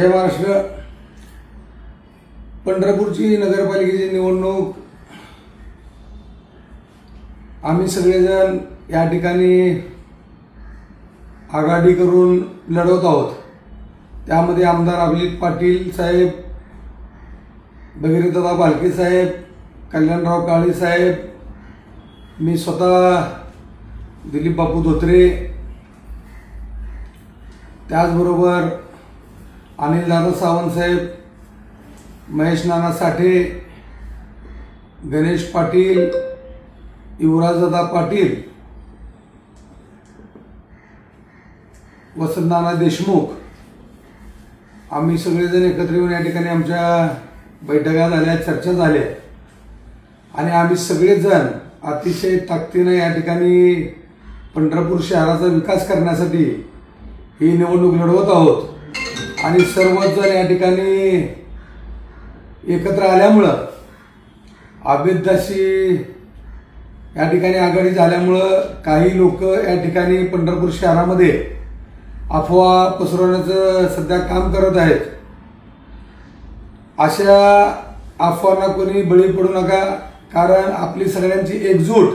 जय महाराष्ट्र। पंढरपूरची नगरपालिकेची निवडणूक आम्ही सगळेजण या ठिकाणी आघाडी करून लढवत आहोत। त्यामध्ये आमदार अभिजित पाटील साहेब, भगीरथदादा भालके साहेब, कल्याणराव काळे साहेब, मी स्वतः दिलीप बापू धोत्रे, त्याचबरोबर अनिल दादा सावंत साहेब, महेश नाना साठे, गणेश पाटील, युवराजदादा पाटील, वसंत नाना देशमुख, आम्ही सगळेजण एकत्र येऊन या ठिकाणी आमच्या बैठका झाल्या, चर्चा झाल्या आणि आम्ही सगळेजण अतिशय ताकदीने या ठिकाणी पंढरपूर शहराचा विकास करण्यासाठी ही निवडणूक लढवत आहोत। आणि सर्वच जण या ठिकाणी एकत्र आल्यामुळं अभेद्याशी या ठिकाणी आघाडी झाल्यामुळं काही लोक या ठिकाणी पंढरपूर शहरामध्ये अफवा पसरवण्याचं सध्या काम करत आहेत। अशा अफवांना कोणी बळी पडू नका, कारण आपली सगळ्यांची एकजूट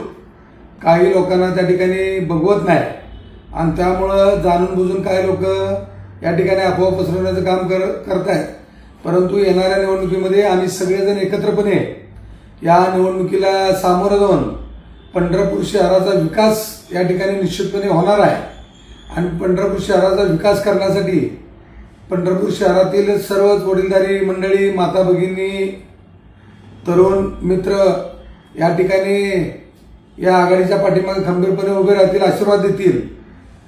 काही लोकांना त्या ठिकाणी बघवत नाही आणि त्यामुळं जाणून बुजून काही लोक या ठिकाणी अफवा पसरवण्याचं काम करत आहेत। परंतु येणाऱ्या निवडणुकीमध्ये आम्ही सगळेजण एकत्रपणे या निवडणुकीला सामोरं जाऊन पंढरपूर शहराचा विकास या ठिकाणी निश्चितपणे होणार आहे आणि पंढरपूर शहराचा विकास करण्यासाठी पंढरपूर शहरातील सर्वच वडीलधारी मंडळी, माता भगिनी, तरुण मित्र या ठिकाणी या आघाडीच्या पाठीमागे खंबीरपणे उभे राहतील, आशीर्वाद देतील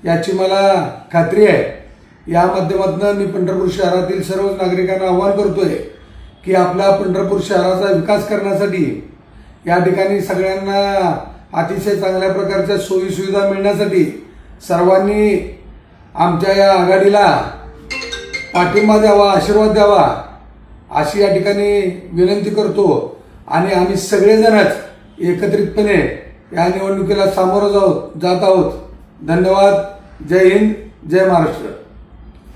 याची मला खात्री आहे। या माध्यमातून मी पंढरपूर शहरातील सर्व नागरिकांना आवाहन करतोय की आपल्या पंढरपूर शहराचा विकास करण्यासाठी या ठिकाणी सगळ्यांना अतिशय चांगल्या प्रकारच्या सोयी सुविधा मिळण्यासाठी सर्वांनी आमच्या या आघाडीला पाठिंबा द्यावा, आशीर्वाद द्यावा अशी या ठिकाणी विनंती करतो आणि आम्ही सगळेजणच एकत्रितपणे या निवडणुकीला सामोरं जात आहोत। धन्यवाद। जय हिंद, जय महाराष्ट्र।